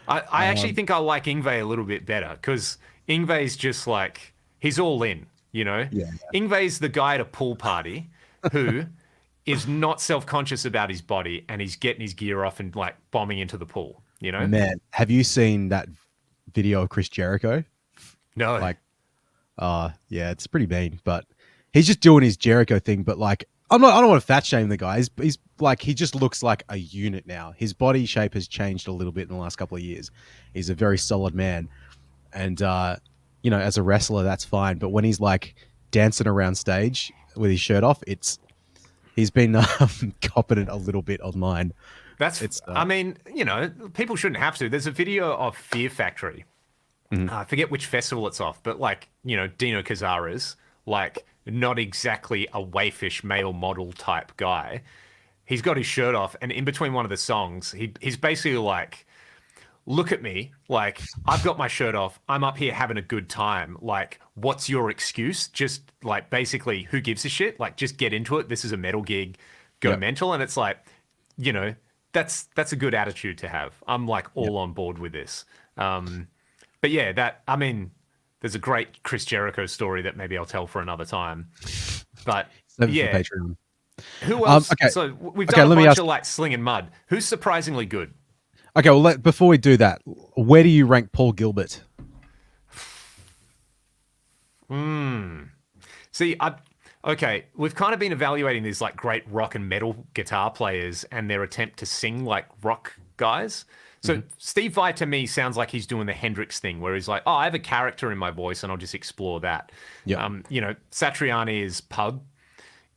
I actually think I like Ingve a little bit better because Ingve's just like, he's all in, you know? Yeah. Ingve's the guy at a pool party who is not self conscious about his body and he's getting his gear off and like bombing into the pool, you know? Man, have you seen that video of Chris Jericho? No. Like, yeah, it's pretty mean, but he's just doing his Jericho thing. But like, I don't want to fat shame the guy. He's like, he just looks like a unit now. His body shape has changed a little bit in the last couple of years. He's a very solid man. And, you know, as a wrestler, that's fine. But when he's like dancing around stage with his shirt off, he's been copping it a little bit online. I mean, you know, people shouldn't have to. There's a video of Fear Factory. I forget which festival it's off, but like, you know, Dino Cazares, like not exactly a waifish male model type guy. He's got his shirt off, and in between one of the songs, he's basically like, look at me, like I've got my shirt off, I'm up here having a good time. Like, what's your excuse? Just like basically, who gives a shit? Like, just get into it. This is a metal gig, go Yep. mental. And it's like, you know, that's a good attitude to have. I'm like all Yep. on board with this. But yeah, I mean, there's a great Chris Jericho story that maybe I'll tell for another time. But Save it for yeah, Patreon. who else? Okay. So we've Okay, done a let me bunch ask. of like slinging mud. Who's surprisingly good? Okay, well, before we do that, where do you rank Paul Gilbert? See, okay, we've kind of been evaluating these like great rock and metal guitar players and their attempt to sing like rock guys. So Steve Vai to me sounds like he's doing the Hendrix thing where he's like, oh, I have a character in my voice and I'll just explore that. Yep. You know, Satriani is pub.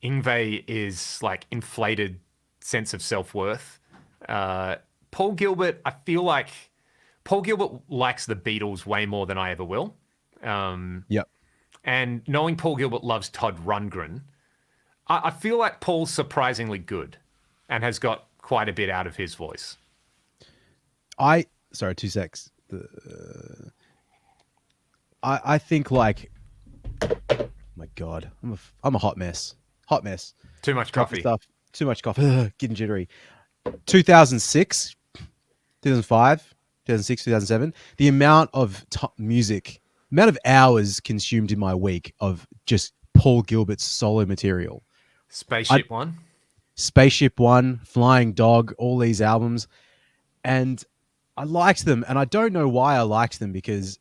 Ingve is like inflated sense of self-worth. Paul Gilbert, I feel like Paul Gilbert likes the Beatles way more than I ever will. Yep. And knowing Paul Gilbert loves Todd Rundgren, I feel like Paul's surprisingly good and has got quite a bit out of his voice. Sorry, 2 secs. I think like, oh my God, I'm a hot mess. Hot mess. Too much Coffee coffee. stuff. Too much coffee. Ugh, getting jittery. 2006, 2005, 2006, 2007. The amount of amount of hours consumed in my week of just Paul Gilbert's solo material. Spaceship One. Spaceship One, Flying Dog, all these albums. And I liked them. And I don't know why I liked them because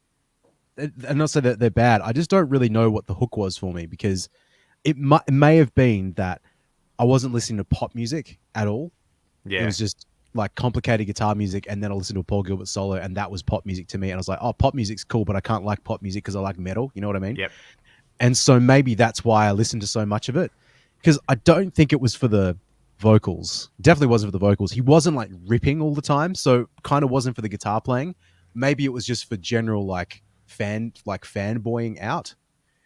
and not say that they're bad. I just don't really know what the hook was for me, because it may have been that I wasn't listening to pop music at all. It Yeah. was just like complicated guitar music, and then I listened to a Paul Gilbert solo, and that was pop music to me. And I was like, oh, pop music's cool, but I can't like pop music because I like metal. You know what I mean? Yep. And so maybe that's why I listened to so much of it, because I don't think it was for the vocals. Definitely wasn't for the vocals. He wasn't like ripping all the time, so kind of wasn't for the guitar playing. Maybe it was just for general fanboying out.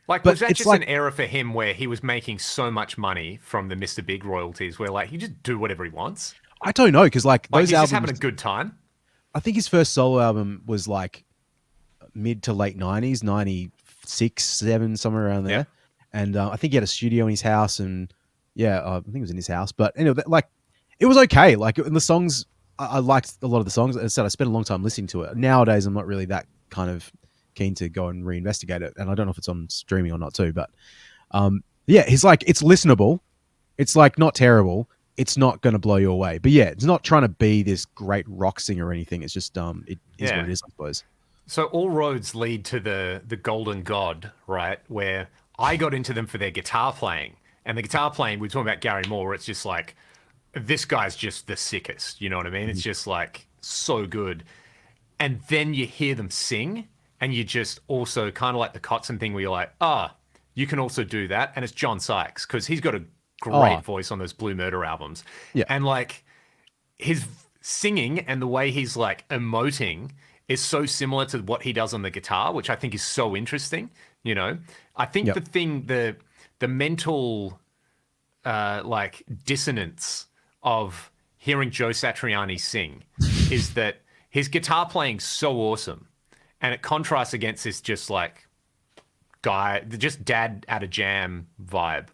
Like, But was that it's just like, an era for him where he was making so much money from the Mr. Big royalties where, like, he just do whatever he wants? I don't know, because like Like, those he's just having albums, a good time? I think his first solo album was like mid to late 90s, 96, 7, somewhere around Yep. there. And I think he had a studio in his house, and yeah, I think it was in his house. But anyway, like, it was okay. Like, in the songs, I liked a lot of the songs. As I said, I spent a long time listening to it. Nowadays, I'm not really that kind of keen to go and reinvestigate it. And I don't know if it's on streaming or not too, but yeah, he's like, it's listenable. It's like not terrible. It's not going to blow you away. But yeah, it's not trying to be this great rock singer or anything. It's just it is what Yeah. it is, I suppose. So all roads lead to the Golden God, right? Where I got into them for their guitar playing. And the guitar playing, we were talking about Gary Moore, where it's just like, this guy's just the sickest. You know what I mean? It's just like so good. And then you hear them sing, and you just also kind of like the Kotzen thing where you're like, ah, you can also do that. And it's John Sykes, because he's got a Oh, great voice on those Blue Murder albums. yeah. And like his singing and the way he's like emoting is so similar to what he does on the guitar, which I think is so interesting. You know, I think Yep. the mental like dissonance of hearing Joe Satriani sing is that his guitar playing's so awesome, and it contrasts against this just like guy, just dad at a jam vibe.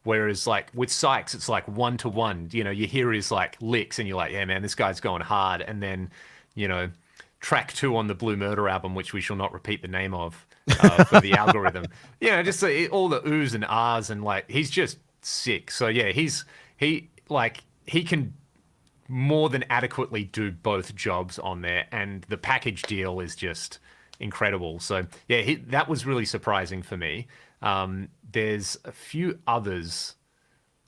Whereas like with Sykes, it's like one to one. You know, you hear his like licks, and you're like, yeah, man, this guy's going hard. And then, you know, track 2 on the Blue Murder album, which we shall not repeat the name of for the algorithm. You know, just all the oohs and ahs, and like he's just sick. So yeah, he can more than adequately do both jobs on there, and the package deal is just incredible. So yeah, that was really surprising for me. There's a few others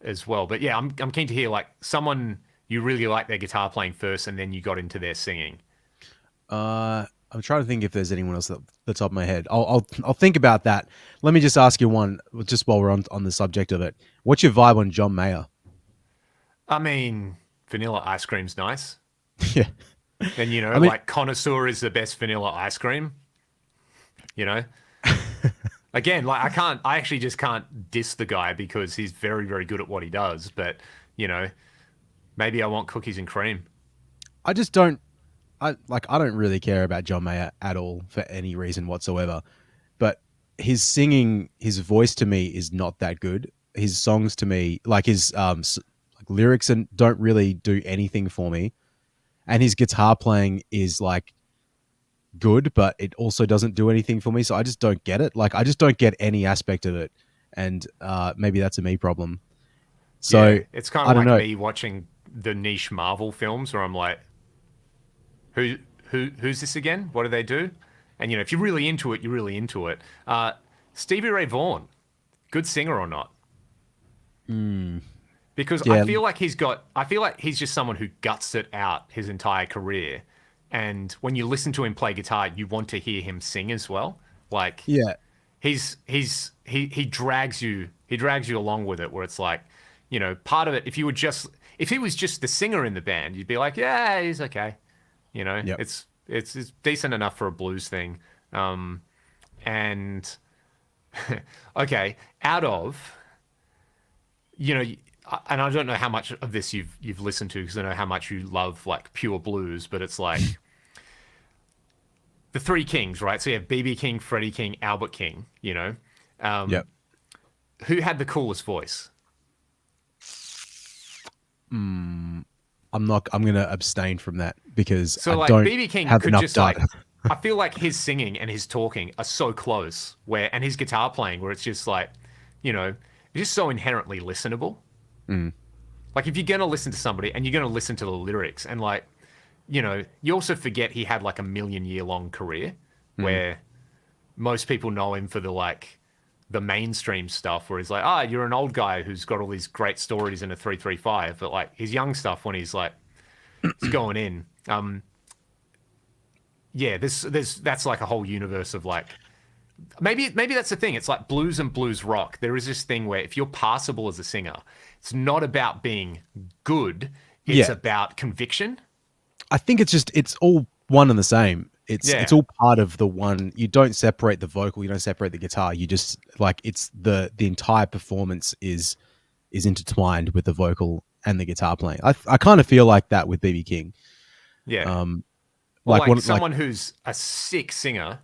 as well, but yeah, I'm keen to hear like someone you really like their guitar playing first, and then you got into their singing. I'm trying to think if there's anyone else at the top of my head. I'll think about that. Let me just ask you one, just while we're on the subject of it. What's your vibe on John Mayer? I mean, vanilla ice cream's nice. Yeah. And you know, I mean, like Connoisseur is the best vanilla ice cream. You know, again, like I actually just can't diss the guy because he's very, very good at what he does. But you know, maybe I want cookies and cream. I just don't. I don't really care about John Mayer at all for any reason whatsoever. But his singing, his voice to me is not that good. His songs to me, like his like lyrics, and don't really do anything for me. And his guitar playing is like good, but it also doesn't do anything for me. So I just don't get it. Like, I just don't get any aspect of it, and maybe that's a me problem. Yeah, So it's kind I of don't like know. me watching the niche Marvel films where I'm like, who's this again? What do they do? And you know, if you're really into it, you're really into it. Stevie Ray Vaughan, good singer or not? Because Yeah, I feel like he's just someone who guts it out his entire career. And when you listen to him play guitar, you want to hear him sing as well. Like yeah, he drags you along with it, where it's like, you know, part of it, if he was just the singer in the band, you'd be like, yeah, he's okay. You know, yep. it's decent enough for a blues thing. And okay, out of, you know, and I don't know how much of this you've listened to, because I know how much you love like pure blues, but it's like the three kings, right? So you have BB King, Freddie King, Albert King. You know, Yep. who had the coolest voice? I'm going to abstain from that because I So like don't BB King have could enough just like, data. I feel like his singing and his talking are so close, and his guitar playing, where it's just like, you know, it's just so inherently listenable. Like if you're gonna listen to somebody and you're gonna listen to the lyrics, and like, you know, you also forget he had like a 1,000,000-year long career where, most people know him for the mainstream stuff where he's like, ah, you're an old guy who's got all these great stories in a 335, but like his young stuff when he's like, it's going in. Yeah, there's that's like a whole universe of like maybe that's the thing. It's like blues and blues rock. There is this thing where if you're passable as a singer, it's not about being good. It's Yeah, about conviction. I think it's all one and the same. It's Yeah, all part of the one. You don't separate the vocal, you don't separate the guitar. You just like it's the entire performance is intertwined with the vocal and the guitar playing. I kind of feel like that with BB King. yeah. Um, Or like like one like someone who's a sick singer.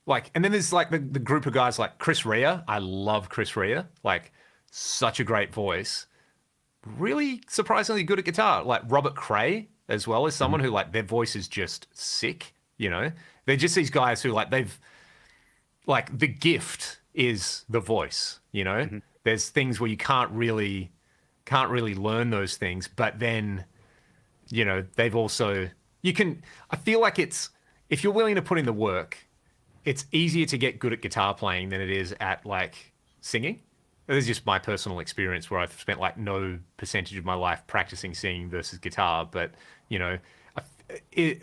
Like, and then there's like the group of guys like Chris Rea. I love Chris Rea. Like, such a great voice. Really surprisingly good at guitar. Like Robert Cray as well as Mhm. someone who like their voice is just sick. You know, they're just these guys who like they've like the gift is the voice. You know, Mhm. there's things where you can't really learn those things, but then they've also you can. I feel like it's if you're willing to put in the work, it's easier to get good at guitar playing than it is at like singing. This is just my personal experience where I've spent like no percentage of my life practicing singing versus guitar. But you know,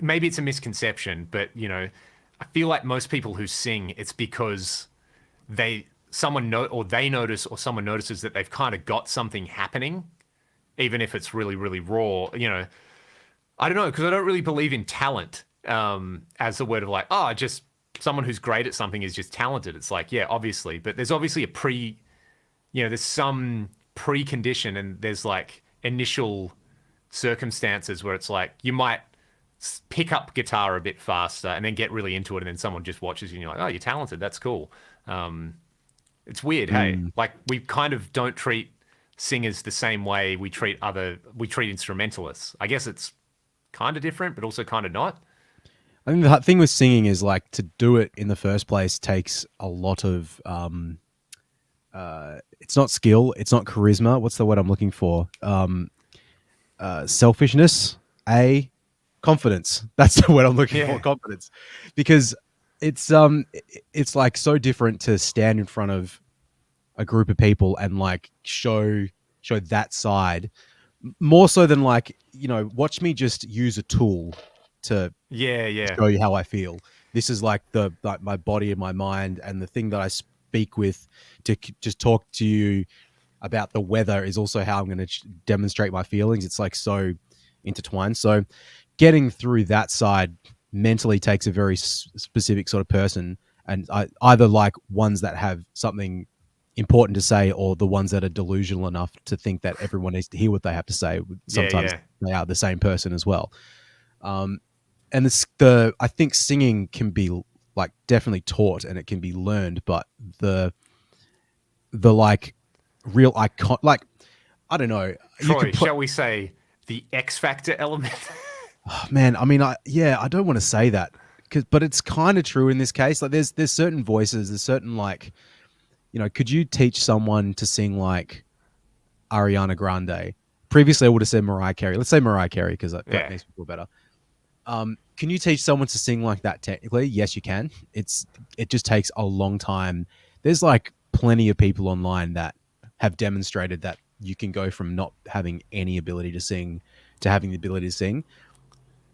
maybe it's a misconception, but I feel like most people who sing, it's because they notice or someone notices that they've kind of got something happening, even if it's really really raw. I don't know because I don't really believe in talent as the word of like, oh, just someone who's great at something is just talented. It's like, yeah, obviously, but there's obviously there's some precondition and there's like initial circumstances where it's like you might pick up guitar a bit faster and then get really into it, and then someone just watches you and you're like, oh, you're talented. That's cool. It's weird, hey? Mm. Like we kind of don't treat singers the same way we treat instrumentalists. I guess it's kind of different, but also kind of not. I think the thing with singing is like to do it in the first place takes a lot of it's not skill, it's not charisma. What's the word I'm looking for? Selfishness, a confidence. That's the word I'm looking for, Yeah, confidence. Because it's it's like so different to stand in front of a group of people and like show that side more so than like, watch me just use a tool to yeah, yeah, show you how I feel. This is like the like my body and my mind, and the thing that I speak with to just talk to you about the weather is also how I'm going to demonstrate my feelings. It's like so intertwined. So getting through that side mentally takes a very specific sort of person, and I either like ones that have something important to say or the ones that are delusional enough to think that everyone needs to hear what they have to say. yeah, Sometimes yeah. they are the same person as well. Um, and the I think singing can be like definitely taught and it can be learned, but the like real icon, like I don't know, you Troy, could put. shall we say the X Factor element? Oh, man, I mean, I don't want to say that, but it's kind of true in this case. Like there's certain voices, there's certain like, could you teach someone to sing like Ariana Grande? Previously, I would have said Mariah Carey. Let's say Mariah Carey because that Yeah, makes me feel better. Can you teach someone to sing like that technically? Yes, you can. It just takes a long time. There's like plenty of people online that have demonstrated that you can go from not having any ability to sing to having the ability to sing.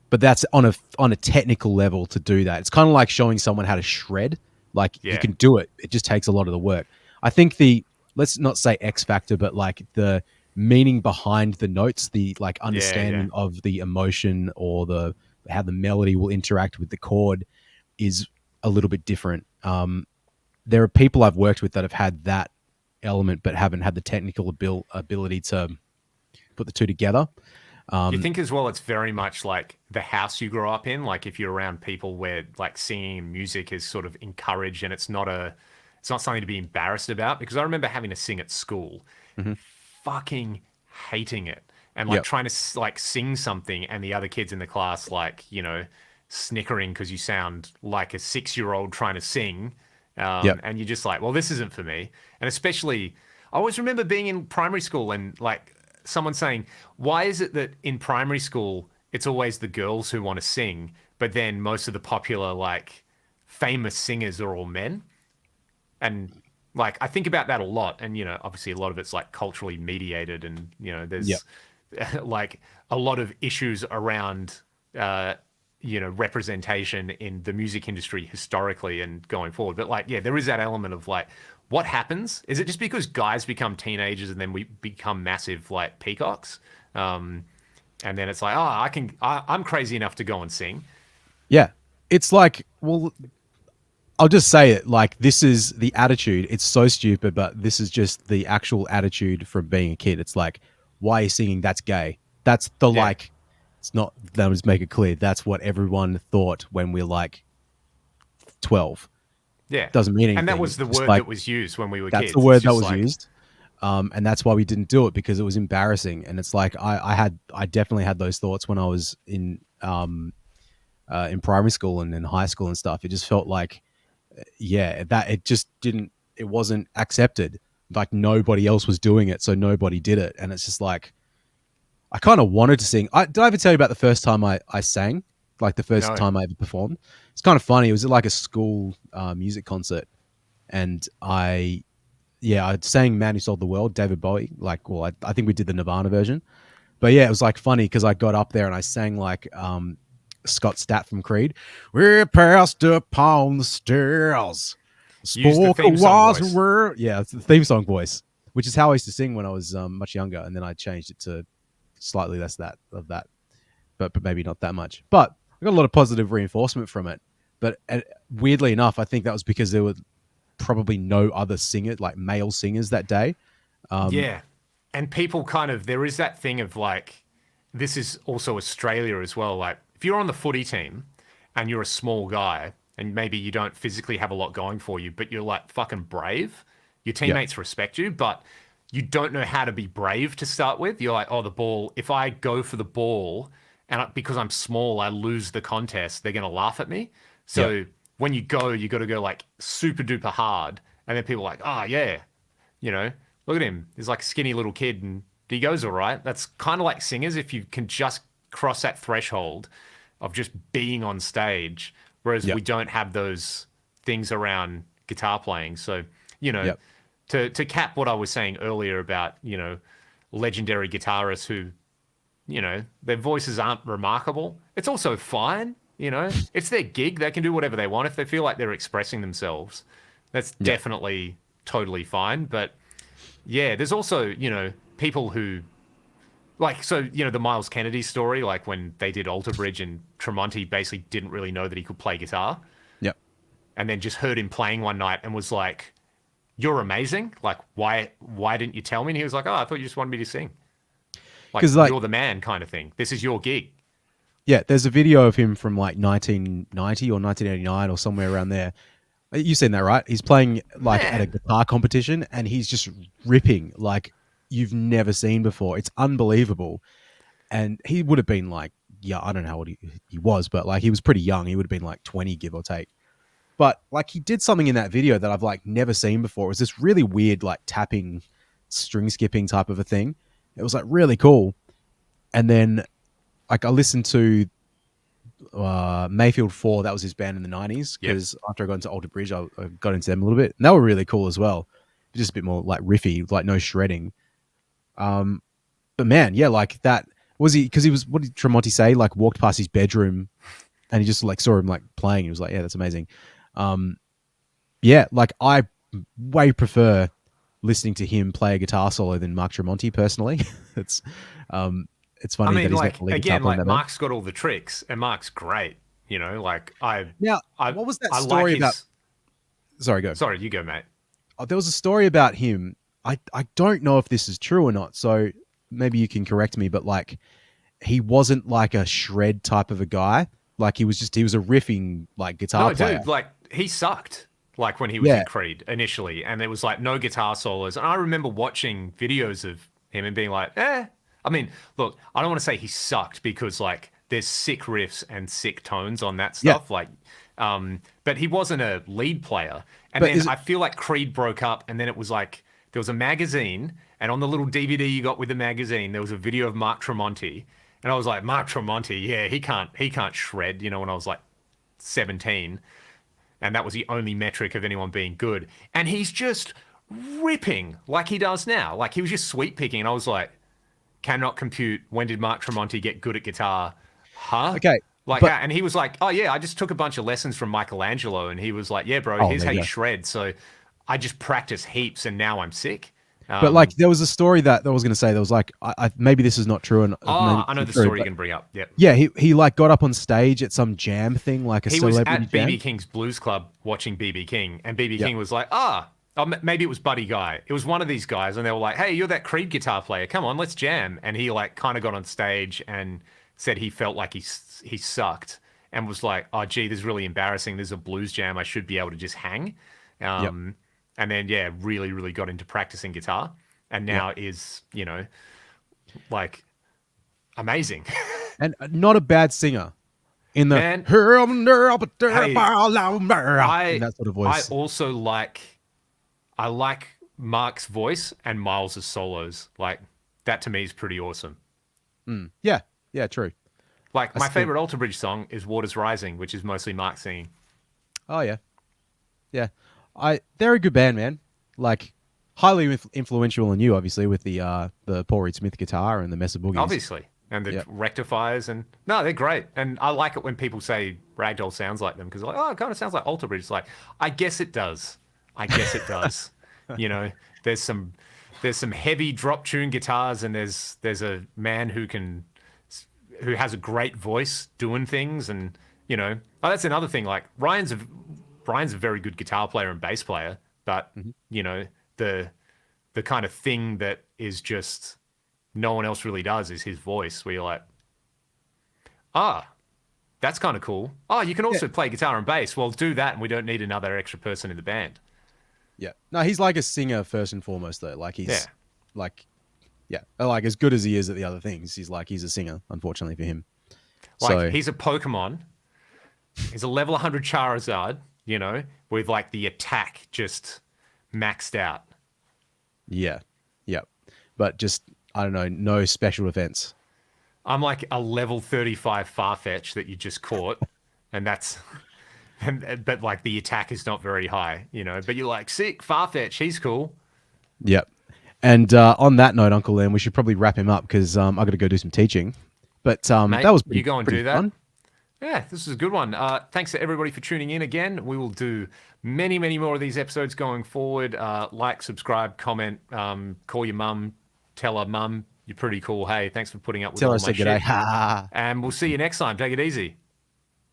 But that's on a technical level to do that. It's kind of like showing someone how to shred. Like you yeah, can do it. It just takes a lot of the work. I think the let's not say X factor, but like the meaning behind the notes, the like yeah, yeah. understanding of the emotion or the how the melody will interact with the chord is a little bit different. There are people I've worked with that have had that element, but haven't had the technical ability to put the two together. Do you Um, think as well it's very much like the house you grow up in? Like if you're around people where like singing and music is sort of encouraged and it's not something to be embarrassed about? Because I remember having to sing at school mhm. fucking hating it and like Yep. trying to like sing something and the other kids in the class like snickering because you sound like a 6-year old trying to sing Yep. and you're just like well this isn't for me and especially I always remember being in primary school and like someone saying why is it that in primary school it's always the girls who want to sing but then most of the popular like famous singers are all men. And like I think about that a lot, and obviously a lot of it's like culturally mediated, and Yeah. there's like a lot of issues around uh, representation in the music industry historically and going forward. But like, yeah, there is that element of like, what happens? Is it just because guys become teenagers and then we become massive like peacocks? And then it's like, oh, I'm crazy enough to go and sing. Yeah. It's like, well, I'll just say it like this is the attitude. It's so stupid, but this is just the actual attitude from being a kid. It's like, why are you singing? That's gay. That's the Yeah, like, it's not, let me just make it clear. That's what everyone thought when we're like 12. yeah. Doesn't mean And that anything. was It's the just word like, that was used when we were that's the kids. It's word that just was like, used. And that's why we didn't do it because it was embarrassing. And it's like, I definitely had those thoughts when I was in primary school and in high school and stuff. It just felt like, yeah, that it just didn't, it wasn't accepted. Like nobody else was doing it, so nobody did it. And it's just like, I kind of wanted to sing. Did I ever tell you about the first time I sang? Like the first no. time I ever performed? It's kind of funny. It was at like a school music concert. And I sang Man Who Sold the World, David Bowie. Like, well, I think we did the Nirvana version. But yeah, it was like funny because I got up there and I sang like Scott Stapp from Creed. We passed upon the stairs, Use the spoke a theme song wise voice. word. Yeah, it's the theme song voice, which is how I used to sing when I was much younger, and then I changed it to slightly less that, but maybe not that much. But I got a lot of positive reinforcement from it. But weirdly enough, I think that was because there were probably no other singer, like male singers that day. Um, Yeah. And people kind of, there is that thing of like, this is also Australia as well. Like, if you're on the footy team and you're a small guy and maybe you don't physically have a lot going for you, but you're like fucking brave, your yeah, teammates respect you, but you don't know how to be brave to start with. You're like, oh, the ball, if I go for the ball and because I'm small, I lose the contest, they're going to laugh at me. yeah, So when you go, you got to go like super duper hard. And then people are like, oh, yeah, you know, look at him. He's like a skinny little kid and he goes all right. That's kind of like singers if you can just cross that threshold of just being on stage, whereas yeah, we don't have those things around guitar playing. So, you know, yeah. to cap what I was saying earlier about, legendary guitarists who, their voices aren't remarkable. It's also fine, It's their gig. They can do whatever they want if they feel like they're expressing themselves. That's Yeah. definitely totally fine. But yeah, there's also, people who like, so, the Miles Kennedy story, like when they did Alter Bridge and Tremonti basically didn't really know that he could play guitar Yep. and then just heard him playing one night and was like, "You're amazing. Like, why didn't you tell me?" And he was like, "Oh, I thought you just wanted me to sing. Like, Because like you're the man kind of thing. This is your gig." yeah, there's a video of him from like 1990 or 1989 or somewhere around there. You've seen that, right? He's playing like at a Man. guitar competition and he's just ripping like you've never seen before. It's unbelievable. And he would have been like, yeah, I don't know how old he was, but like he was pretty young. He would have been like 20, give or take. But like he did something in that video that I've like never seen before. It was this really weird like tapping, string skipping type of a thing. It was like really cool. And then like I listened to Mayfield 4, that was his band in the 90s, Yep. because after I got into Alter Bridge, I got into them a little bit. And they were really cool as well. Just a bit more like riffy, like no shredding. Um, but man, yeah, like that was he because he was what did Tremonti say? Like walked past his bedroom and he just like saw him like playing. He was like, yeah, that's amazing. Um, yeah, like I way prefer listening to him play a guitar solo than Mark Tremonti personally. it's um, it's I funny that mean, he's not like, the lead guitar again, player in like that band. Mark's got all the tricks and Mark's great. Like Now, I, what was that I like story about? his. Sorry, go. Sorry, you go, mate. There was a story about him. I don't know if this is true or not. So maybe you can correct me. But like, he wasn't like a shred type of a guy. Like he was a riffing like guitar No, player. dude, like he sucked. Like when he was Yeah, in Creed initially, and there was like no guitar solos. And I remember watching videos of him and being like, eh. I mean, look, I don't want to say he sucked because like there's sick riffs and sick tones on that yeah. stuff. Like, but he wasn't a lead player. And But then is it I feel like Creed broke up, and then it was like there was a magazine, and on the little DVD you got with the magazine, there was a video of Mark Tremonti, and I was like, Mark Tremonti, yeah, he can't shred. When I was like 17. and that was the only metric of anyone being good. And he's just ripping like he does now. Like he was just sweep picking, and I was like, cannot compute. When did Mark Tremonti get good at guitar? Huh? Okay, Like, but and he was like, oh yeah, I just took a bunch of lessons from Michelangelo, and he was like, yeah, bro, oh, here's there how you you go. shred. So I just practice heaps, and now I'm sick. But like, there was a story that I was going to say. There was like, maybe this is not true, and maybe Oh, I this know is the true. story you're But gonna bring up. Yep. yeah, he like got up on stage at some jam thing, like a He was celebrity at BB jam. King's Blues Club watching BB King, and BB Yep. King was like, maybe it was Buddy Guy. It was one of these guys, and they were like, hey, you're that Creed guitar player. Come on, let's jam. And he like kind of got on stage and said he felt like he sucked and was like, oh, gee, this is really embarrassing. There's a blues jam. I should be able to just hang. Yep. And then, yeah, really, really got into practicing guitar and Yep. now is, like amazing. And not a bad singer in the Man, in hey, that sort of I voice. also I like Mark's voice and Miles's solos. Like that to me is pretty awesome. Yeah, yeah, true. Like I my still, favorite Alter Bridge song is Waters Rising, which is mostly Mark singing. oh yeah, yeah. They're a good band, man. Like highly influential on you, obviously, with the Paul Reed Smith guitar and the Mesa Boogies. Obviously. And the Yeah. rectifiers and no, they're great. And I like it when people say Ragdoll sounds like them because like, oh, it kind of sounds like Alter Bridge. It's like, I guess it does. I guess it does. You know, there's some heavy drop tune guitars and there's a man who has a great voice doing things and that's another thing. Like Ryan's a very good guitar player and bass player, but Mhm. the kind of thing that is just no one else really does is his voice, where you're like, ah, that's kind of cool. Oh, you can Yeah, also play guitar and bass. Well, do that, and we don't need another extra person in the band. yeah. No, he's like a singer first and foremost, though. Like Yeah, he's like, yeah, like as good as he is at the other things, he's a singer. Unfortunately for him. like So he's a Pokemon. He's a level 100 Charizard, with like the attack just maxed out. yeah, yeah. But just I don't know, no special defense. I'm like a level 35 Farfetch that you just caught, and that's. But like the attack is not very high, But you're like, sick, Farfetch, he's cool. Yep. And on that note, Uncle Liam, we should probably wrap him up because I got to go do some teaching. But Mate, that was you go and pretty do that. fun. Yeah, this is a good one. Thanks to everybody for tuning in again. We will do many, many more of these episodes going forward. Like, subscribe, comment, call your mum, tell her mum you're pretty cool. Hey, thanks for putting up with Tell all her I my said g'day. shit. Ha ha ha. And we'll see you next time. Take it easy.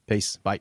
Peace. Bye.